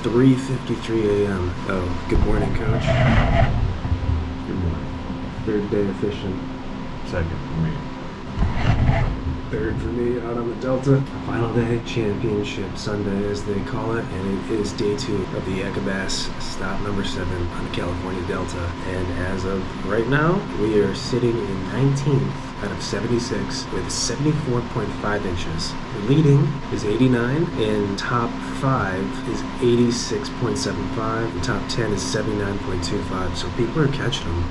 3:53 a.m. Oh, good morning, Coach. Good morning. Third day of fishing. Second for me. Third for me out on the Delta. Final day, championship Sunday as they call it, and it is day 2 of the Yak-a-Bass, stop number 7 on the California Delta. And as of right now, we are sitting in 19th out of 76 with 74.5 inches. The leading is 89, and top 5 is 86.75, and top 10 is 79.25. So people are catching them.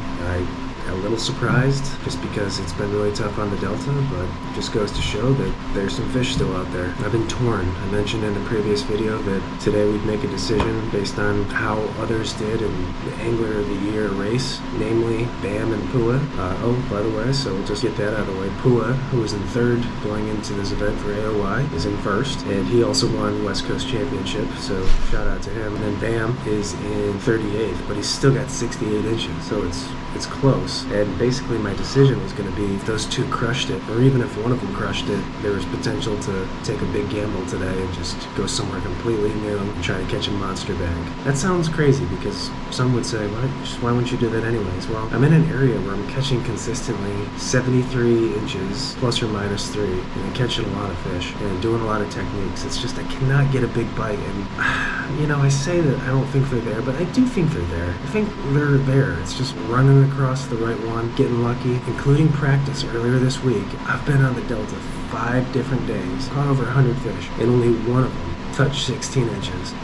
I'm a little surprised just because it's been really tough on the Delta, but it just goes to show that there's some fish still out there. I've been torn. I mentioned in the previous video that today we'd make a decision based on how others did in the Angler of the Year race, namely Bam and Pua. Oh, by the way, so we'll just get that out of the way. Pua, who was in 3rd going into this event for AOY, is in 1st, and he also won West Coast Championship, so shout out to him. And then Bam is in 38th, but he's still got 68 inches, so it's close. And basically my decision was going to be if those two crushed it, or even if one of them crushed it, there was potential to take a big gamble today and just go somewhere completely new and try to catch a monster bag. That sounds crazy because some would say, why wouldn't you do that anyways? Well, I'm in an area where I'm catching consistently 73 inches plus or minus 3, and I'm catching a lot of fish and doing a lot of techniques. It's just I cannot get a big bite, and you know, I say that I don't think they're there, but I do think they're there. I think they're there. It's just running across the right one, getting lucky, including practice earlier this week. I've been on the Delta 5 different days, caught over 100 fish, and only one of them touched 16 inches.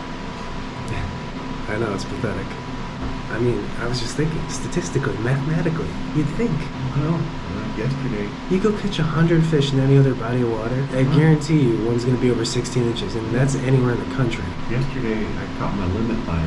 I know, it's pathetic. I mean, I was just thinking, statistically, mathematically, you'd think. Well, yesterday. You go catch 100 fish in any other body of water, I guarantee you one's going to be over 16 inches, and that's anywhere in the country. Yesterday, I caught my limit by,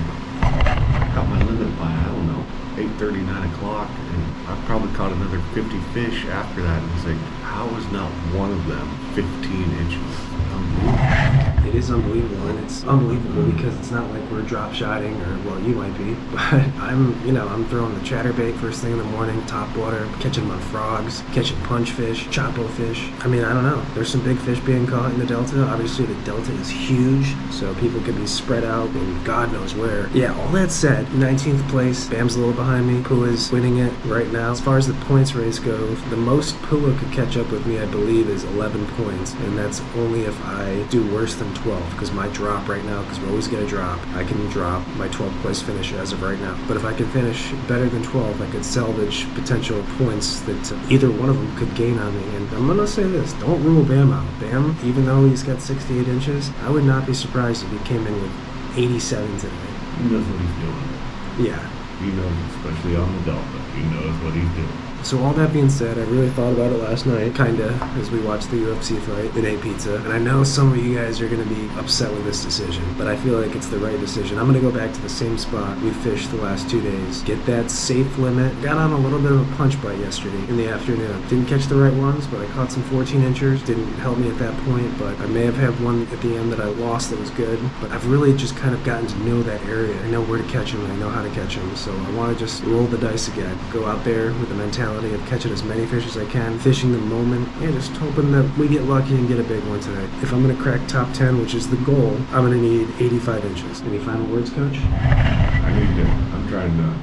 I don't know, 8:30, 9 o'clock, and I probably caught another 50 fish after that, and it's like, how is not one of them 15 inches? Unbelievable. It is unbelievable, and it's unbelievable because it's not like we're drop shotting, or well, you might be, but I'm throwing the chatterbait first thing in the morning, top water, catching my frogs, catching punch fish, choppo fish. I mean, I don't know. There's some big fish being caught in the Delta. Obviously, the Delta is huge, so people could be spread out and God knows where. Yeah, all that said, 19th place, Bam's a little behind me. Pua's winning it right now. As far as the points race goes, the most Pua could catch up with me, I believe, is 11 points, and that's only if I do worse than 12, because my drop right now, because we're always going to drop, I can drop my 12th place finish as of right now. But if I can finish better than 12, I could salvage potential points that either one of them could gain on me. And I'm going to say this, don't rule Bam out. Bam, even though he's got 68 inches, I would not be surprised if he came in with 87 today. He knows what he's doing. Yeah. He knows, especially on the Delta, he knows what he's doing. So all that being said, I really thought about it last night, kinda, as we watched the UFC fight and ate pizza. And I know some of you guys are gonna be upset with this decision, but I feel like it's the right decision. I'm gonna go back to the same spot we fished the last 2 days, get that safe limit. Got on a little bit of a punch bite yesterday in the afternoon. Didn't catch the right ones, but I caught some 14 inchers. Didn't help me at that point, but I may have had one at the end that I lost that was good. But I've really just kind of gotten to know that area. I know where to catch them, and I know how to catch them. So I wanna just roll the dice again. Go out there with the mentality of catching as many fish as I can, fishing the moment, and just hoping that we get lucky and get a big one today. If I'm going to crack top 10, which is the goal, I'm going to need 85 inches. Any final words, Coach?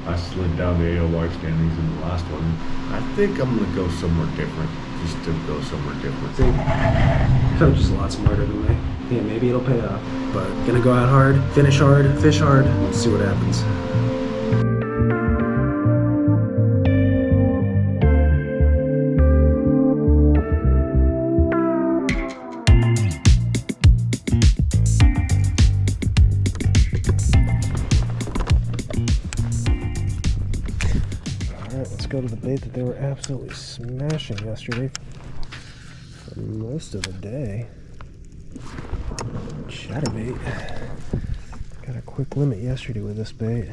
I slid down the AOY standings in the last one. I think I'm going to go somewhere different. Just to go somewhere different. See, Coach is a lot smarter than me. Yeah, maybe it'll pay off. But going to go out hard, finish hard, fish hard, and see what happens. Let's go to the bait that they were absolutely smashing yesterday for most of the day. Chatterbait. Got a quick limit yesterday with this bait.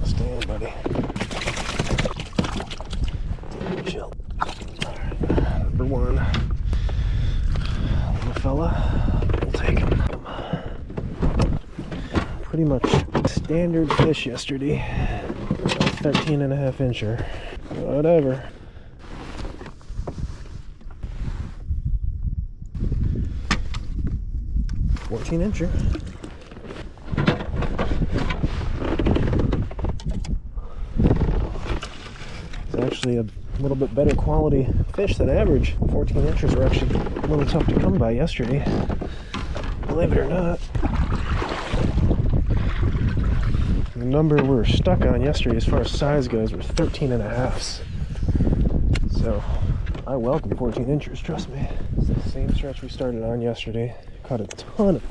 Stay in, buddy. Chill. Alright, number one. fella. We'll take him. Come on. Pretty much standard fish yesterday. 13.5 incher. Whatever. 14 incher. It's actually a little bit better quality fish than average. 14 inches were actually a little tough to come by yesterday, believe it or not. The number we're stuck on yesterday as far as size goes were 13.5s. So I welcome 14 inches, trust me. It's the same stretch we started on yesterday. Caught a ton of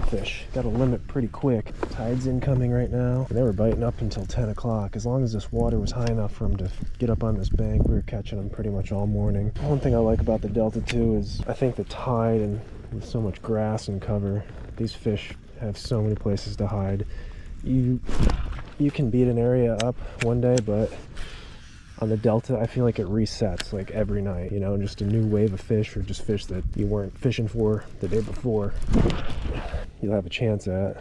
fish. Got a limit pretty quick. Tide's incoming right now. And they were biting up until 10 o'clock. As long as this water was high enough for them to get up on this bank, we were catching them pretty much all morning. One thing I like about the Delta too is I think the tide, and with so much grass and cover, these fish have so many places to hide. You can beat an area up one day, but on the Delta, I feel like it resets like every night, you know, just a new wave of fish, or just fish that you weren't fishing for the day before, you'll have a chance at.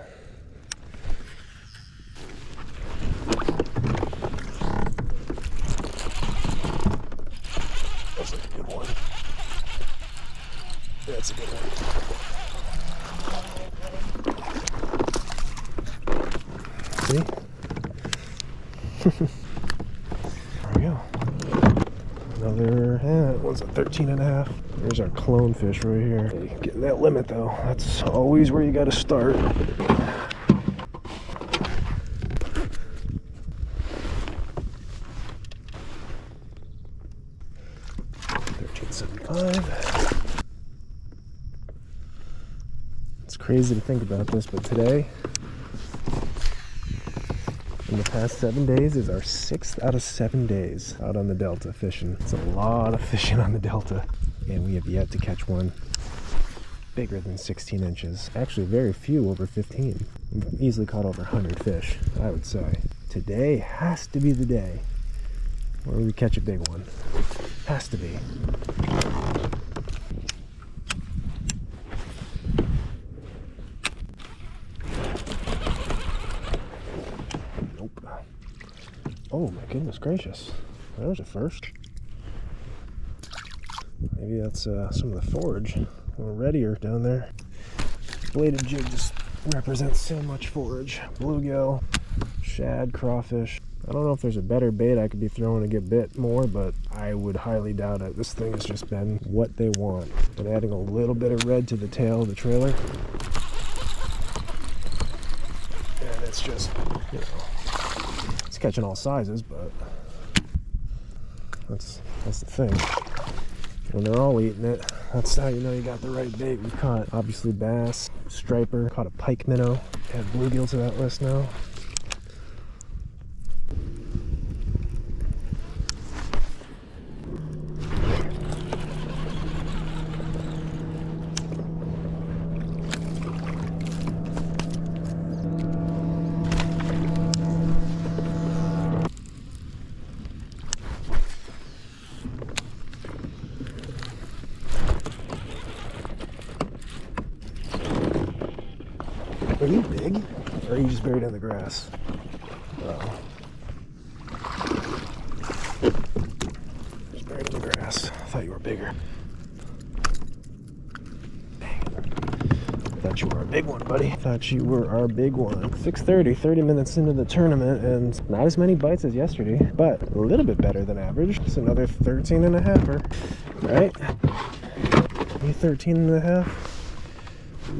That's a good one. That's a good one. See? There we go. Another, that one's a 13.5. There's our clone fish right here. Hey, getting that limit though. That's always where you got to start. 13.75. It's crazy to think about this, but today, in the past 7 days, is our 6th out of 7 days out on the Delta fishing. It's a lot of fishing on the Delta, and we have yet to catch one bigger than 16 inches. Actually, very few over 15. We've easily caught over 100 fish, I would say. Today has to be the day where we catch a big one. Has to be. Oh my goodness gracious. There's a first. Maybe that's some of the forage. A little reddier down there. Bladed jig just represents so much forage. Bluegill, shad, crawfish. I don't know if there's a better bait I could be throwing to get bit more, but I would highly doubt it. This thing has just been what they want. Been adding a little bit of red to the tail of the trailer. And it's just, you know, catching all sizes, but that's the thing. When they're all eating it, that's how you know you got the right bait. We've caught obviously bass, striper, caught a pike minnow, add bluegill to that list now. Are you big? Or are you just buried in the grass? Oh. Just buried in the grass. I thought you were bigger. Dang. Thought you were a big one, buddy. Thought you were our big one. 6:30, 30 minutes into the tournament, and not as many bites as yesterday, but a little bit better than average. It's another 13.5-er, right? You 13.5?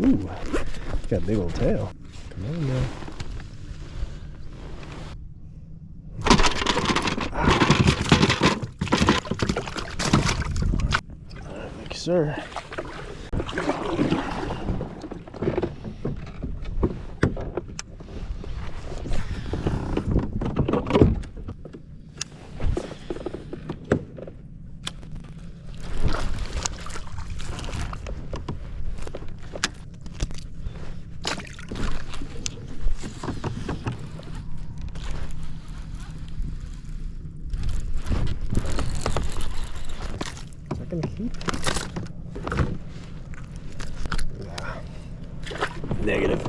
Ooh. Got a big old tail. Come on now. Thank you, sir. Gonna keep. Negative.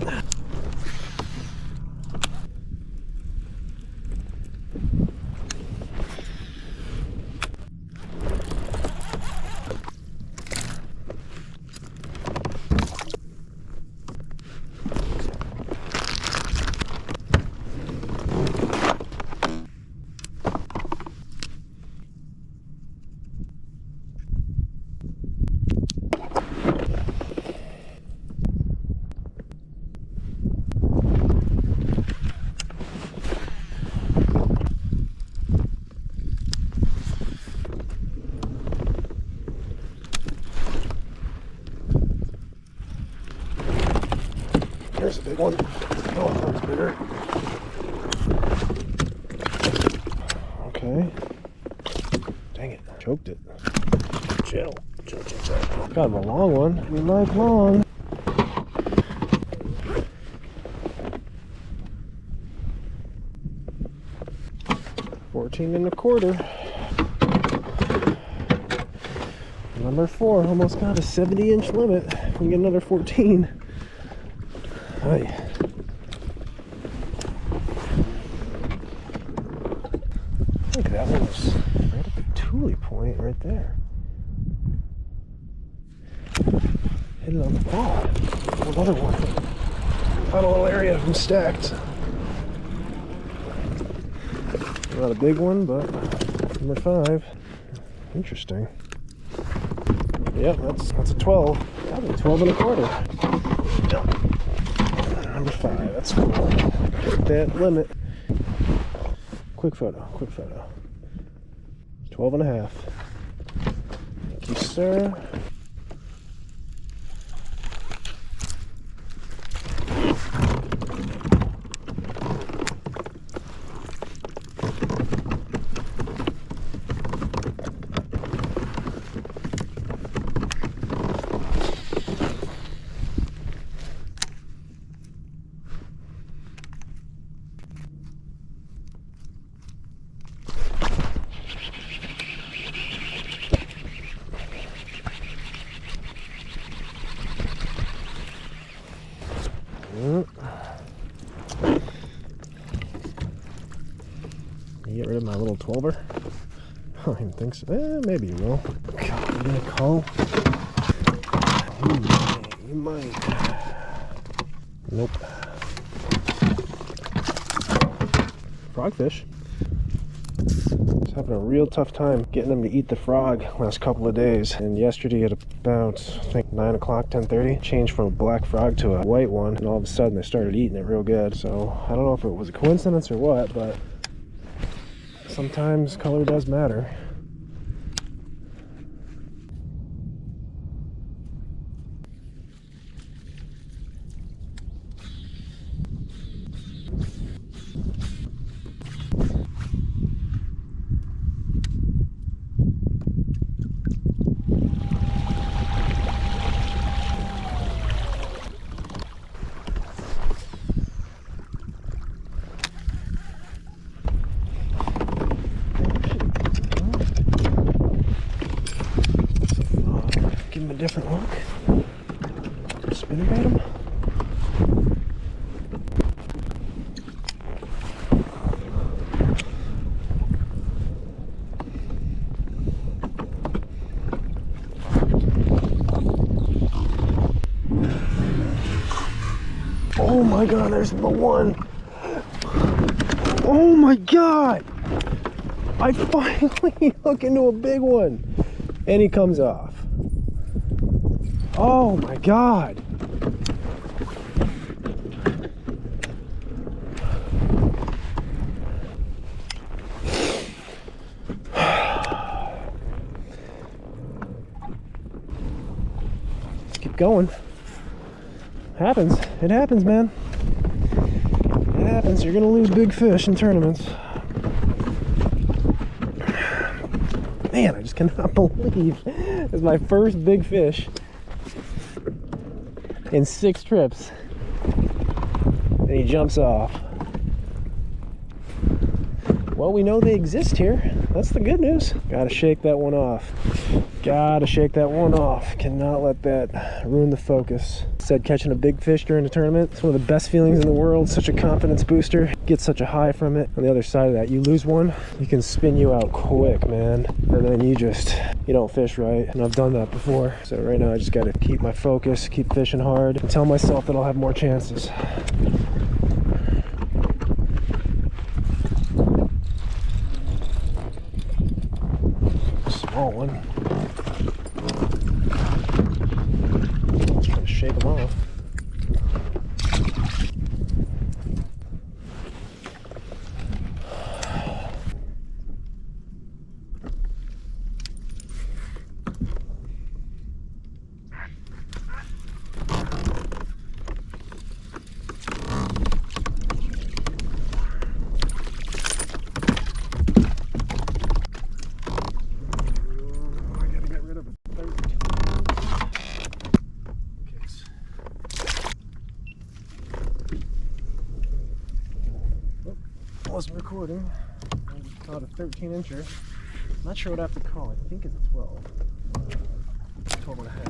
There's a big one. Oh, that was bigger. Okay. Dang it. Choked it. Chill. Chill, chill, chill. Kind of a long one. We like long. $14.25. Number 4 almost got a 70-inch limit. We get another 14. Hey. Look at that one was right at the Thule point right there. Hit it on the ball. Another one. Found a little area of them stacked. Not a big one, but number 5. Interesting. Yep, that's a 12. That was a 12.25. Yep. Number 5, that's cool. Get that limit. Quick photo, quick photo. 12.5. Thank you, sir. You get rid of my little 12er? I don't even think so. Maybe you will. God, you gonna call? You might. Nope. Frogfish. I was having a real tough time getting them to eat the frog last couple of days. And yesterday at about, I think, 9 o'clock, 10:30, changed from a black frog to a white one. And all of a sudden they started eating it real good. So I don't know if it was a coincidence or what, but sometimes color does matter. Give him a different look. Spinnerbait him. Oh my god, there's the one. Oh my god! I finally hook into a big one. And he comes off. Oh my god. Let's keep going. Happens. It happens, man. It happens. You're gonna lose big fish in tournaments. Man, I just cannot believe it's my first big fish in 6 trips. And he jumps off. Well, we know they exist here. That's the good news. Gotta shake that one off. Gotta shake that one off. Cannot let that ruin the focus. Said catching a big fish during a tournament, it's one of the best feelings in the world. Such a confidence booster. Get such a high from it. On the other side of that, you lose one, you can spin you out quick, man. And then you don't fish right. And I've done that before. So right now I just gotta keep my focus, keep fishing hard, and tell myself that I'll have more chances. Small one. Trying to shake them off. Wasn't recording. I just caught a 13-incher. Not sure what I have to call. I think it's a 12. 12 and a half.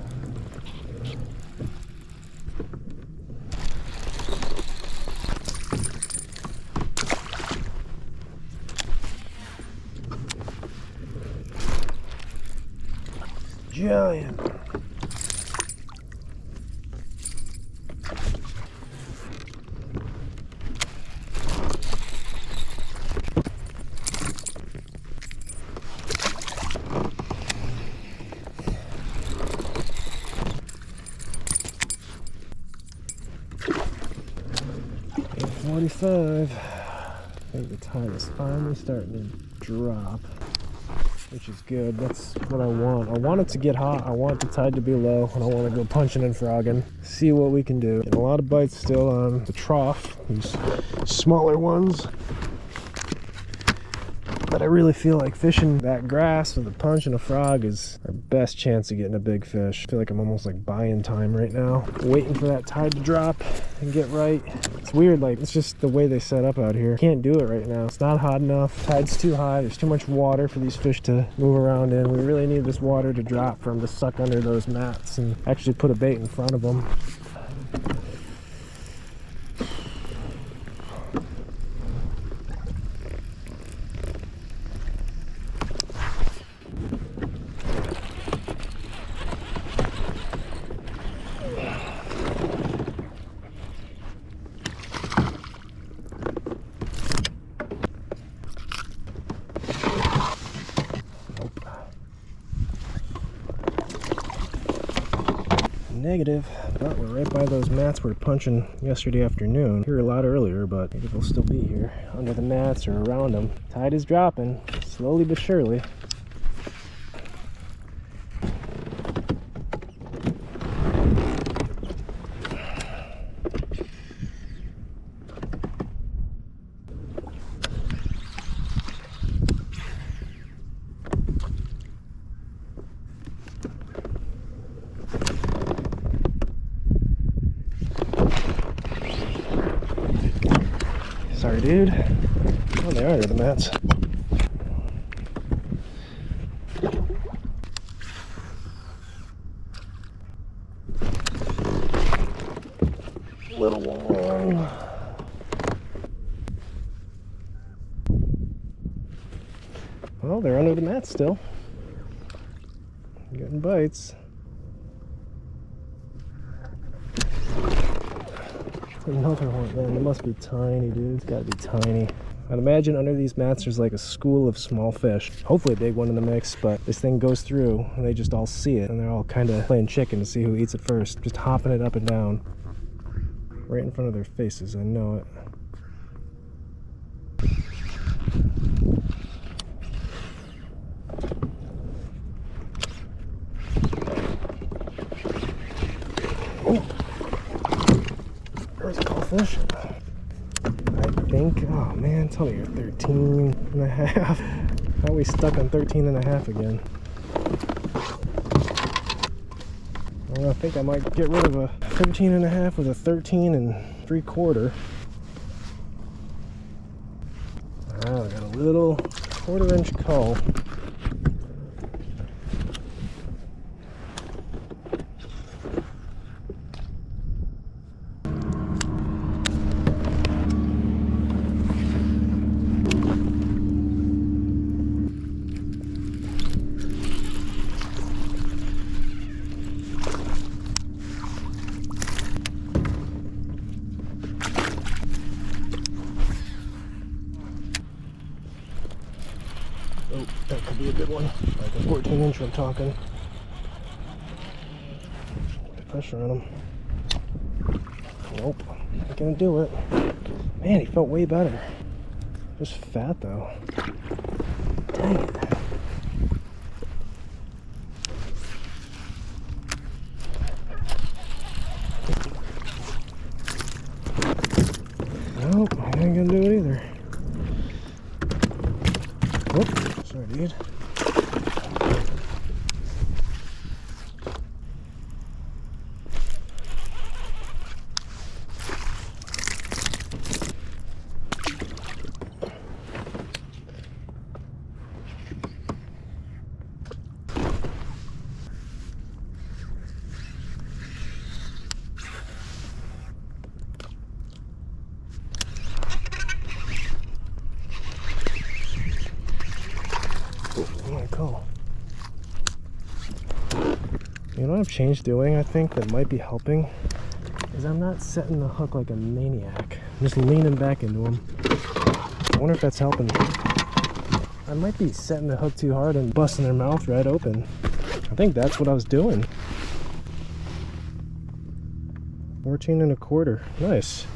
Giant. I think the tide is finally starting to drop, which is good. That's what I want. I want it to get hot. I want the tide to be low, and I want to go punching and frogging. See what we can do. Getting a lot of bites still on the trough, these smaller ones. But I really feel like fishing that grass with a punch and a frog is our best chance of getting a big fish. I feel like I'm almost like buying time right now, waiting for that tide to drop and get right. It's weird, like it's just the way they set up out here. Can't do it right now. It's not hot enough. Tide's too high. There's too much water for these fish to move around in. We really need this water to drop for them to suck under those mats and actually put a bait in front of them. Negative, but we're right by those mats we were punching yesterday afternoon. Here a lot earlier, but maybe they'll still be here under the mats or around them. Tide is dropping slowly but surely. Sorry, dude. Oh, they are under the mats. Little one. Well, they're under the mats still. Getting bites. Another one, man. It must be tiny, dude. It's gotta be tiny. I'd imagine under these mats there's like a school of small fish. Hopefully a big one in the mix, but this thing goes through and they just all see it and they're all kind of playing chicken to see who eats it first. Just hopping it up and down. Right in front of their faces, I know it. Oh! There's a crawfish. I think, oh man, tell me you're 13 and a half. How are we stuck on 13 and a half again? Well, I think I might get rid of a 13 and a half with a 13 and 3/4. Oh, I got a little 1/4-inch cull. one, like a 14-inch I'm talking. Put pressure on him. Nope, not gonna do it. Man, he felt way better. Just fat though. Dang it. Nope, I ain't gonna do it either. Oh, sorry, dude. Cool. You know what I've changed doing, I think, that might be helping? Is I'm not setting the hook like a maniac. I'm just leaning back into him. I wonder if that's helping. I might be setting the hook too hard and busting their mouth right open. I think that's what I was doing. 14 1/4. Nice.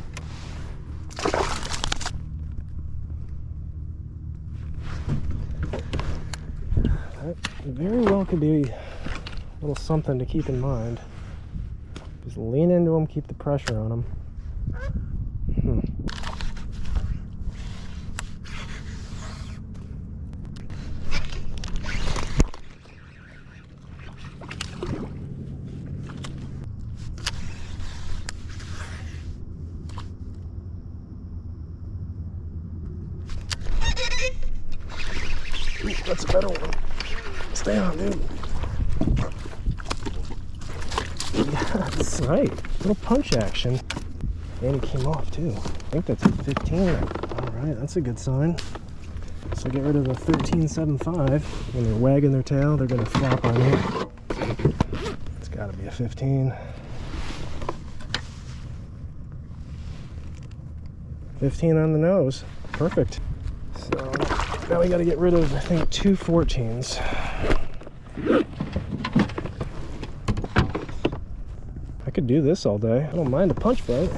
That very well could be a little something to keep in mind. Just lean into them, keep the pressure on them. Ooh, that's a better one. Stay on, dude. Yeah, that's right. Little punch action. And he came off too. I think that's a 15. Alright, that's a good sign. So get rid of the 13.75. When they're wagging their tail, they're gonna flop on you. It's gotta be a 15. 15 on the nose. Perfect. So now we gotta get rid of, I think, 2 14s. I could do this all day. I don't mind a punch fight.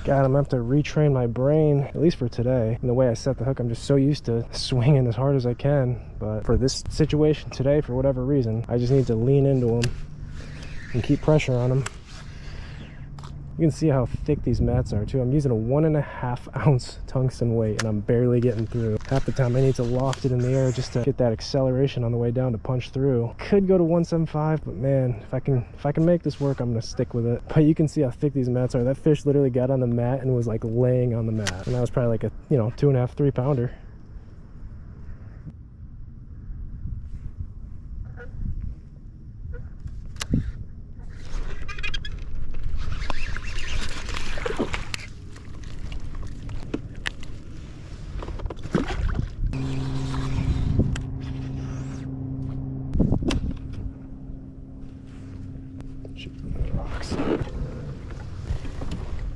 God, I'm gonna have to retrain my brain, at least for today. And the way I set the hook, I'm just so used to swinging as hard as I can. But for this situation today, for whatever reason, I just need to lean into them and keep pressure on them. You can see how thick these mats are too. I'm using a 1.5 ounce tungsten weight and I'm barely getting through. Half the time I need to loft it in the air just to get that acceleration on the way down to punch through. Could go to 175, but man, if I can make this work, I'm gonna stick with it. But you can see how thick these mats are. That fish literally got on the mat and was like laying on the mat. And that was probably like a, 2.5, 3 pounder.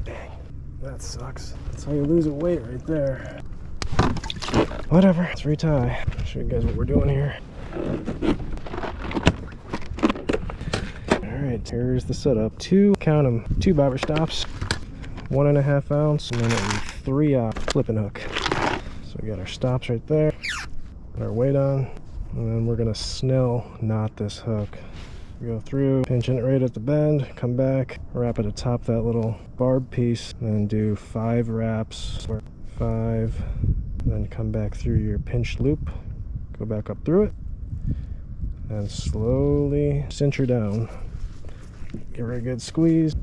Dang, that sucks. That's how you lose a weight right there. Whatever, let's retie. I'll show you guys what we're doing here. Alright, here's the setup. Count them, 2 bobber stops, 1.5 ounce, and then a 3 flipping hook. So we got our stops right there, put our weight on, and then we're gonna snell knot this hook. Go through, pinching it right at the bend, come back, wrap it atop that little barb piece, and then do 5 wraps, 5, then come back through your pinched loop, go back up through it, and slowly cinch her down. Give her a good squeeze,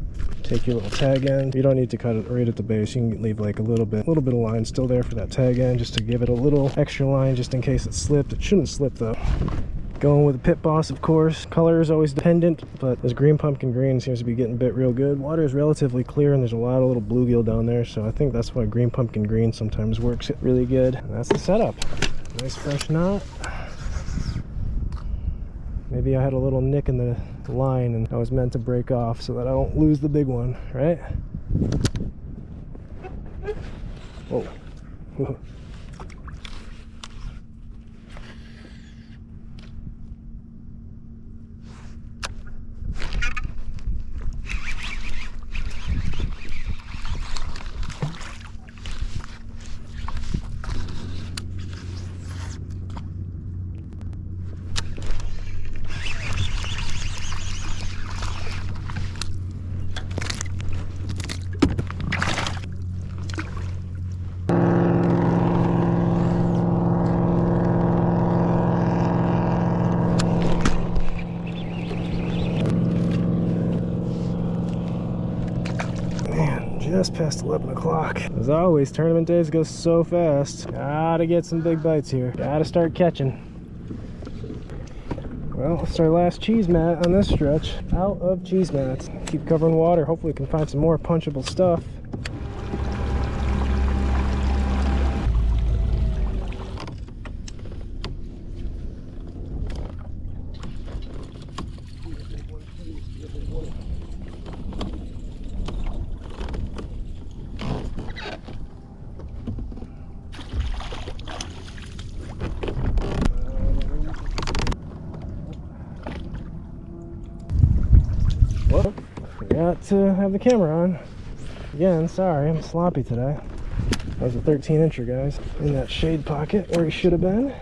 take your little tag end. You don't need to cut it right at the base, you can leave like a little bit of line still there for that tag end, just to give it a little extra line just in case it slipped. It shouldn't slip though. Going with the Pit Boss, of course. Color is always dependent, but this green pumpkin green seems to be getting bit real good. Water is relatively clear and there's a lot of little bluegill down there, so I think that's why green pumpkin green sometimes works really good. And that's the setup. Nice fresh knot. Maybe I had a little nick in the line and I was meant to break off so that I don't lose the big one, right? Whoa. just past 11 o'clock. As always, tournament days go so fast. Gotta get some big bites here. Gotta start catching. Well, it's our last cheese mat on this stretch. Out of cheese mats. Keep covering water. Hopefully we can find some more punchable stuff. Well, forgot to have the camera on. Again, sorry, I'm sloppy today. That was a 13-incher, guys. In that shade pocket where he should have been.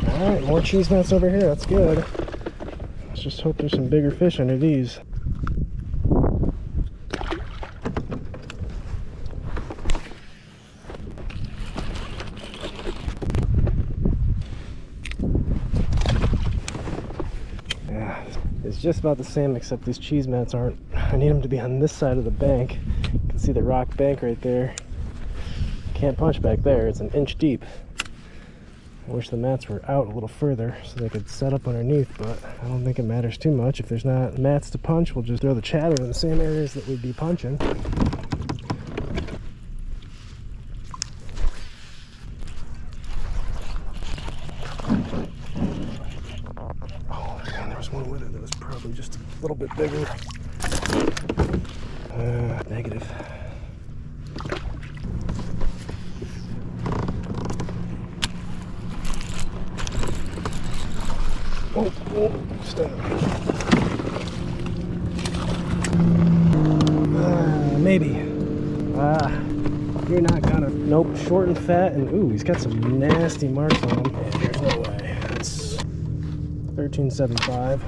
Alright, more cheese mats over here, that's good. Let's just hope there's some bigger fish under these. Yeah, it's just about the same except these cheese mats aren't. I need them to be on this side of the bank. You can see the rock bank right there. Can't punch back there, it's an inch deep. I wish the mats were out a little further so they could set up underneath, but I don't think it matters too much. If there's not mats to punch, we'll just throw the chatter in the same areas that we'd be punching. Oh man, there was one with it that was probably just a little bit bigger. Negative. Oh, stop. Maybe. You're not gonna. Nope, short and fat, and ooh, he's got some nasty marks on him. Yeah, there's no way. That's 13.75.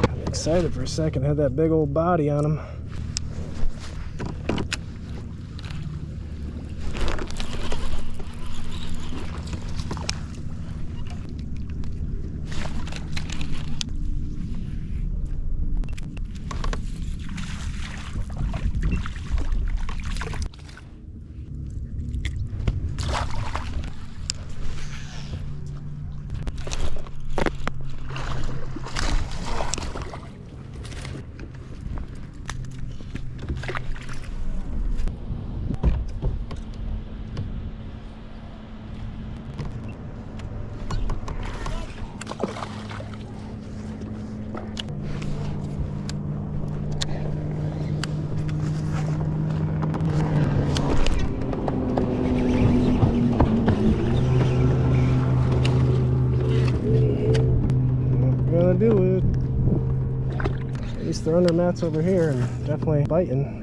I'm excited for a second. Had that big old body on him. Do it. At least they're under mats over here and definitely biting.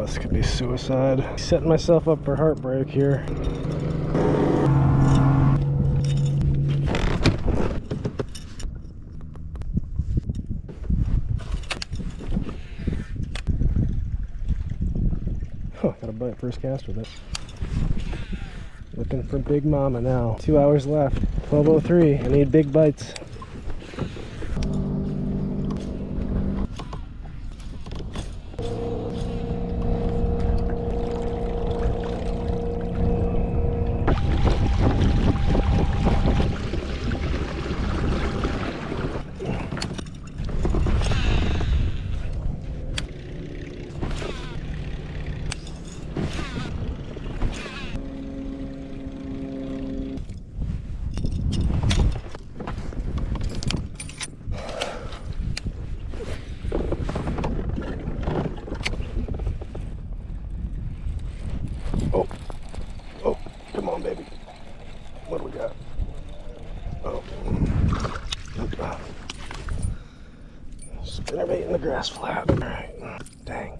This could be suicide. Setting myself up for heartbreak here. Got a bite first cast with it. Looking for Big Mama now. 2 hours left. 12:03. I need big bites. Spinnerbait in the grass flat. All right. Dang.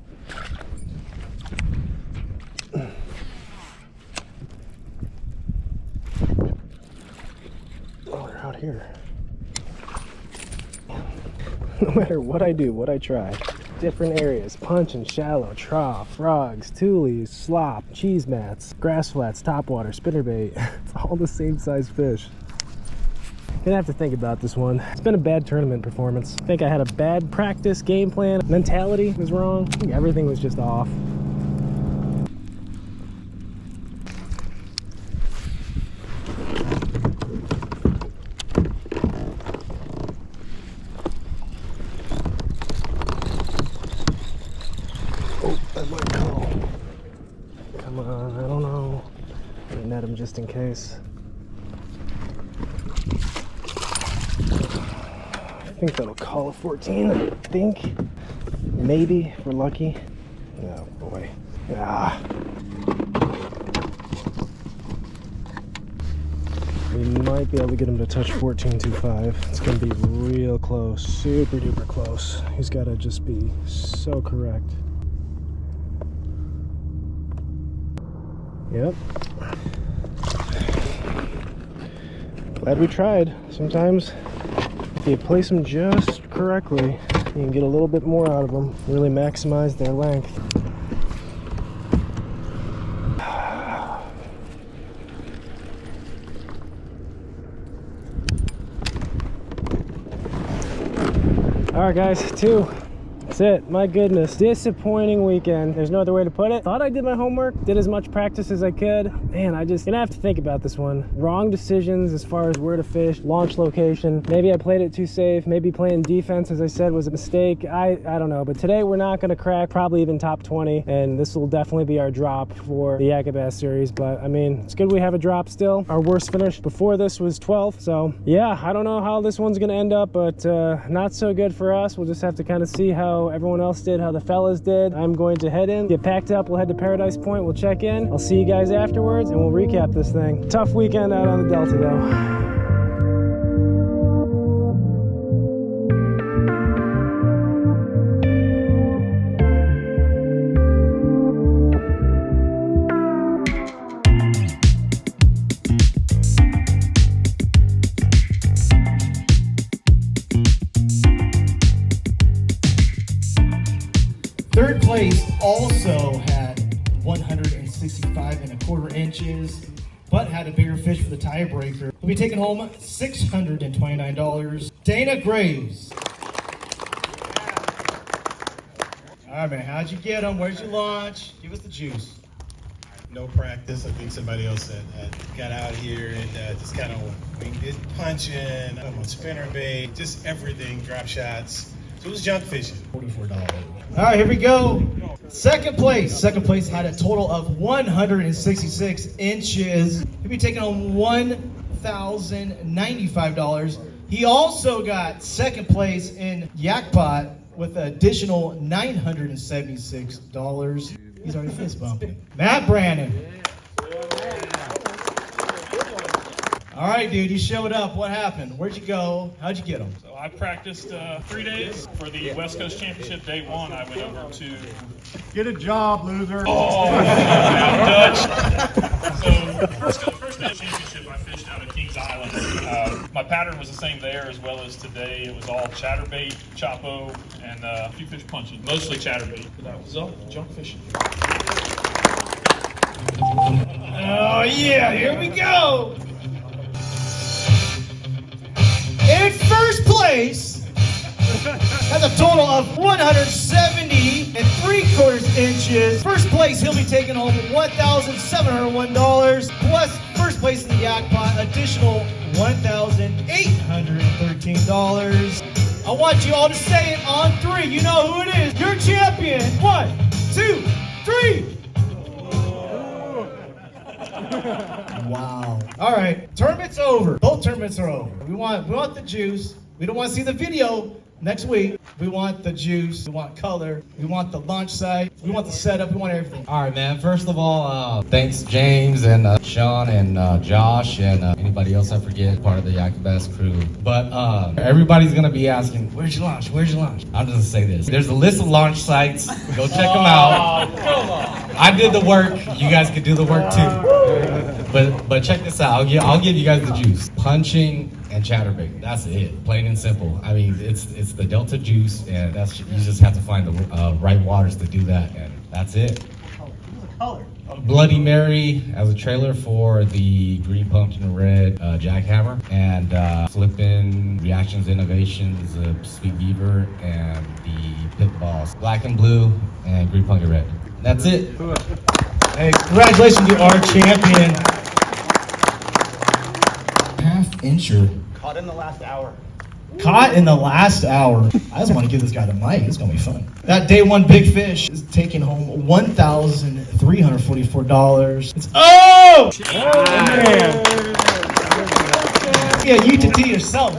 Oh, they're out here. No matter what I do, what I try, different areas, punch and shallow, trough, frogs, tules, slop, cheese mats, grass flats, topwater, spinnerbait. It's all the same size fish. Gonna have to think about this one. It's been a bad tournament performance. I think I had a bad practice game plan. Mentality was wrong. I think everything was just off. Oh, that might call. Come on, I don't know. I'm gonna net him just in case. I think that'll call a 14, I think. Maybe, if we're lucky. Oh boy. Ah. We might be able to get him to touch 14.25. It's gonna be real close, super duper close. He's gotta just be so correct. Yep. Glad we tried. Sometimes if you place them just correctly, you can get a little bit more out of them, really maximize their length. All right, guys, 2. That's it. My goodness, disappointing weekend. There's no other way to put it. Thought I did my homework, did as much practice as I could. Man, I just gonna have to think about this one. Wrong decisions as far as where to fish, launch location. Maybe I played it too safe. Maybe playing defense, as I said, was a mistake. I don't know. But today we're not gonna crack probably even top 20, and this will definitely be our drop for the Yak-a-Bass series. But I mean, it's good we have a drop still. Our worst finish before this was 12. So yeah, I don't know how this one's gonna end up, but not so good for us. We'll just have to kind of see how everyone else did, how the fellas did. I'm going to head in, get packed up. We'll head to Paradise Point. We'll check in. I'll see you guys afterwards, and we'll recap this thing. Tough weekend out on the Delta, though. Third place also had 165.25 inches, but had a bigger fish for the tiebreaker. We'll be taking home $629. Dana Graves. All right, man, how'd you get them? Where'd you launch? Give us the juice. No practice. I think somebody else had got out here and just kind of winged it, punching, on spinnerbait, just everything, drop shots. So it was junk fishing. $44. All right, here we go. Second place had a total of 166 inches. He'll be taking home $1,095. He also got second place in Yak-Pot with an additional $976. He's already fist bumping. Matt Brandon. All right, dude, you showed up. What happened? Where'd you go? How'd you get them? So I practiced 3 days. For the West Coast Championship, day 1, I went over to... Get a job, loser. Oh, out Dutch. So first day of championship, I fished out of Kings Island. My pattern was the same there as well as today. It was all chatterbait, choppo, and a few fish punching. Mostly chatterbait. That was all junk fishing. Oh, yeah, here we go. In first place, has a total of 170.75 inches. First place, he'll be taking home $1,701. Plus, first place in the Yak-Pot, additional $1,813. I want you all to say it on 3. You know who it is. Your champion. 1, 2, 3. Wow. All right. Tournament's over. Both tournaments are over. We want the juice. We don't want to see the video. Next week, we want the juice, we want color, we want the launch site, we want the setup, we want everything. All right, man. First of all, thanks James and Sean and Josh and anybody else I forget, part of the Yak-a-Bass crew. But everybody's gonna be asking, where's your launch? Where's your launch? I'm just gonna say this. There's a list of launch sites. Go check them out. I did the work. You guys could do the work too. But check this out. I'll give you guys the juice. Punching and CHATTERBAIT. That's it. Plain and simple. I mean, it's the Delta juice, and that's you just have to find the right waters to do that, and that's it. Bloody Mary as a trailer for the green pumpkin and red jackhammer, and flipping Reactions Innovations Sweet Beaver, and the Pit Boss black and blue and green pumpkin red. That's it. Hey, congratulations to our champion. Half-incher. Caught in the last hour. Caught in the last hour. I just want to give this guy the mic. It's going to be fun. That day one big fish is taking home $1,344. It's man. Yeah, you to tea yourself.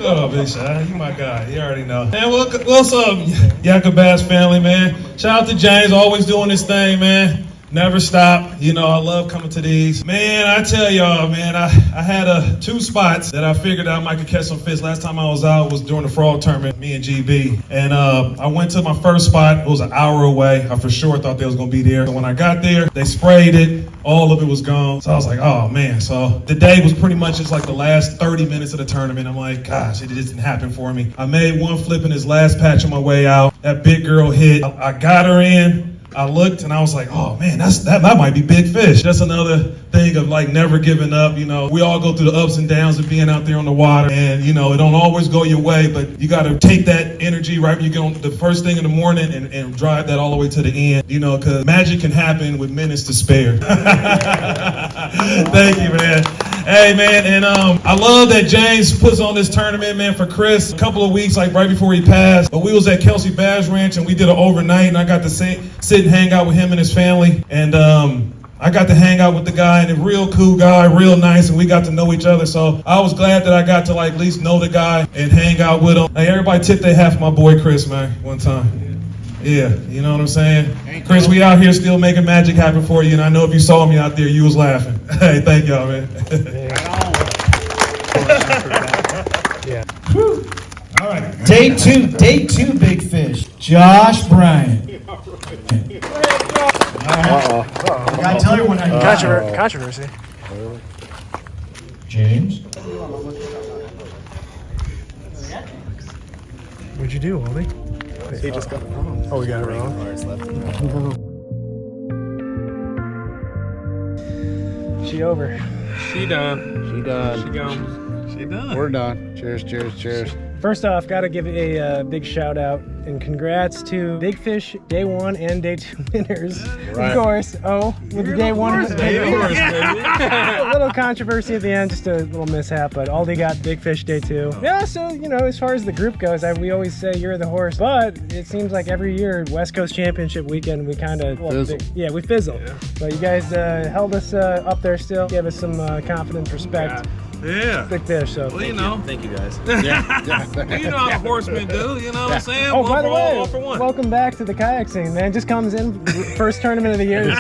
Oh, Big Shot, you my guy. You already know. Man, what's up, Yak-a-Bass family, man? Shout out to James, always doing this thing, man. Never stop. You know, I love coming to these. Man, I tell y'all, man, I had 2 spots that I figured I might could catch some fish. Last time I was out was during the frog tournament, me and GB. And I went to my first spot. It was an hour away. I for sure thought they was going to be there. So when I got there, they sprayed it. All of it was gone. So I was like, oh, man. So the day was pretty much just like the last 30 minutes of the tournament. I'm like, gosh, it didn't happen for me. I made one flip in this last patch on my way out. That big girl hit. I got her in. I looked and I was like, oh man, that might be big fish. That's another thing of like never giving up. You know, we all go through the ups and downs of being out there on the water, and you know, it don't always go your way, but you got to take that energy right when you get on the first thing in the morning and drive that all the way to the end, you know, because magic can happen with minutes to spare. Thank you, man. Hey, man, and I love that James puts on this tournament, man, for Chris. A couple of weeks, like right before he passed, but we was at Kelsey Bass Ranch, and we did an overnight, and I got to sit and hang out with him and his family, and I got to hang out with the guy, and a real cool guy, real nice, and we got to know each other, so I was glad that I got to, like, at least know the guy and hang out with him. Hey, everybody tip their hat for my boy Chris, man, one time. Yeah, you know what I'm saying? Chris, we out here still making magic happen for you, and I know if you saw me out there, you was laughing. Hey, thank y'all, man. Yeah. All right. Day two, big fish. Josh Bryant. I gotta tell everyone how you Controversy. James. What'd you do, Oldie? He just got it wrong. Oh, we got it wrong. She over. She done. She done. She gone. She done. We're done. Cheers, cheers, cheers. First off, gotta give a big shout out and congrats to Big Fish Day 1 and Day 2 winners. Right. Of course, with the Day 1 a little controversy at the end, just a little mishap, but Aldi got Big Fish Day 2. Yeah, so, you know, as far as the group goes, we always say you're the horse, but it seems like every year, West Coast Championship weekend, we kind of, we fizzle. Yeah. But you guys held us up there still, gave us some confidence, respect. Yeah. Big fish, so. Well, you know. Thank you, guys. Well, you know how the horsemen do, you know what I'm saying? Oh, One by for the way, all for one. welcome back to the kayak scene, man. Just comes in, first tournament of the year, just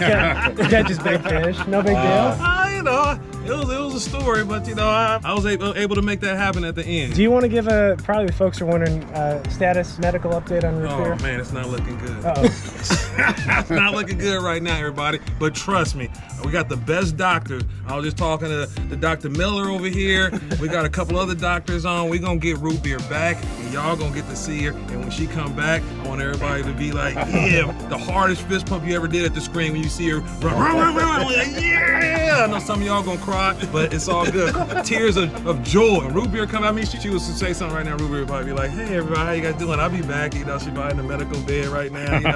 catches big fish. No big deal. You know, it was a story, but you know, I was able to make that happen at the end. Do you want to give probably the folks are wondering, status medical update on root beer? Oh man, it's not looking good. Uh-oh. It's not looking good right now, everybody. But trust me, we got the best doctor. I was just talking to the Dr. Miller over here. We got a couple other doctors on. We're gonna get root beer back, and y'all gonna get to see her. And when she come back, I want everybody to be like, yeah, the hardest fist pump you ever did at the screen when you see her run. Like, yeah! I know some of y'all gonna cry, but it's all good. Tears of joy. And root beer come out. I mean, she was to say something right now. Root beer would probably be like, hey, everybody, how you guys doing? I'll be back. You know, she's probably in the medical bed right now. You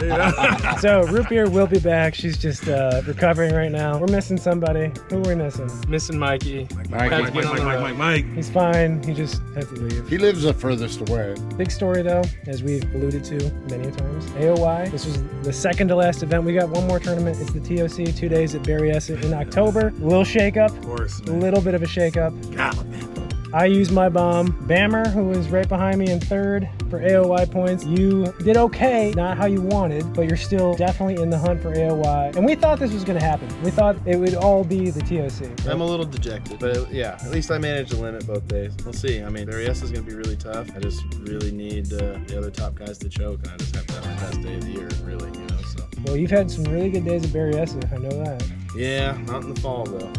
know, So root beer will be back. She's just recovering right now. We're missing somebody. Who are we missing? Missing Mikey. Mike. He's fine. He just had to leave. He lives the furthest away. Big story though, as we've alluded to many times. AOY. This was the second to last event. We got one more tournament. It's the TOC, 2 days at Berryessa in October. A little shake up. Of course, A little bit of a shake up. God, man. I used my bomb. Bammer, who was right behind me in third for AOY points, you did okay, not how you wanted, but you're still definitely in the hunt for AOY. And we thought this was going to happen. We thought it would all be the TOC. I'm a little dejected, but yeah, at least I managed to limit both days. We'll see. I mean, Berryessa is going to be really tough. I just really need the other top guys to choke, and I just have to have my best day of the year, really, you know, so. Well, you've had some really good days at Berryessa, I know that. Yeah, not in the fall, though.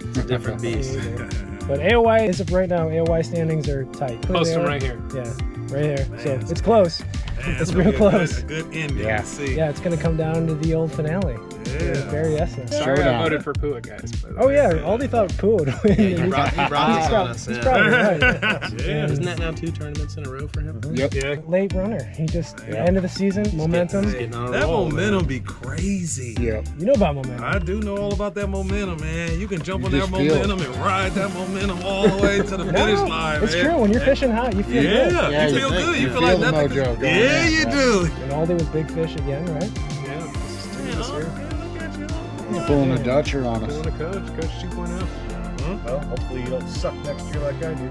It's a different beast. But AOY, as of right now, AOY standings are tight. Post them right here. Yeah, right here. So it's close. Man, it's real close. A good ending. Yeah. See. Yeah, it's going to come down to the old finale. Yeah. Berryessa. Sorry, I voted for Pua, guys. But, Oh yeah, Aldi thought Pua would win. Yeah, he brought this on us. He's probably right. Yeah. Isn't that now 2 tournaments in a row for him? Yep. Yeah. Late runner. He just end of the season, momentum. He's getting on a That roll, momentum man. be crazy. Yep. You know about momentum. I do know all about that momentum, man. You can jump on You that just feel it. momentum and ride that momentum all the way to the finish line, it's man. true. When you're fishing hot, you feel good. Yeah, you feel good. You feel like the nothing. mojo going Yeah, on. you do. And Aldi with big fish again, right? Yeah, this is two this year. He's pulling a Dutcher on us. Pulling a coach 2.0. Well, hopefully you don't suck next year like I do.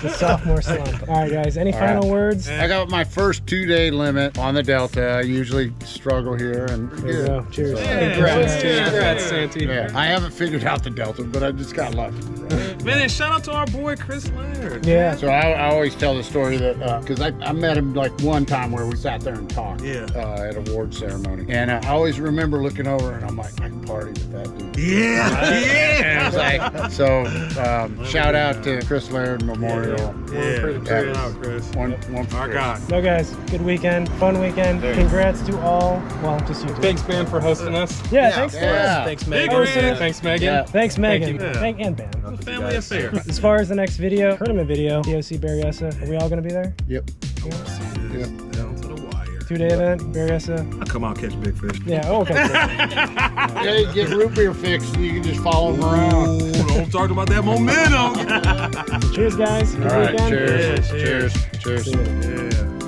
The sophomore slump. All right, guys. Any All final right. words? I got my first 2-day limit on the Delta. I usually struggle here, and There you go. Cheers. Congrats, Santy. yeah, I haven't figured out the Delta, but I just got lucky. Man, and shout out to our boy Chris Laird. Yeah. So I always tell the story that because I met him like one time where we sat there and talked at a award ceremony, and I always remember looking over and I'm like, I can party with that dude. Yeah, yeah. And it's like, so shout out to Chris Laird Memorial. Yeah, shout out, Chris. One for Our Chris. guy. No, guys. Good weekend. Fun weekend. Congrats to all. Well, just you two. Thanks, man, for hosting us. Yeah, thanks for Yeah. Thanks, Big Megan. man. Thanks, Megan. Yeah. Thanks, Megan. you. Thank and Ben. It's a family affair. As far as the next video, tournament video, TOC Berryessa, are we all going to be there? Yep. See this down to the wire. 2-day event, Berryessa. I come out catch big fish. Yeah, oh, okay. Yeah, you get root beer fixed, and you can just follow him around. Ooh, don't talk about that momentum. Cheers, guys. Good All right, weekend. cheers. Yeah, Cheers. Cheers. See ya. Yeah.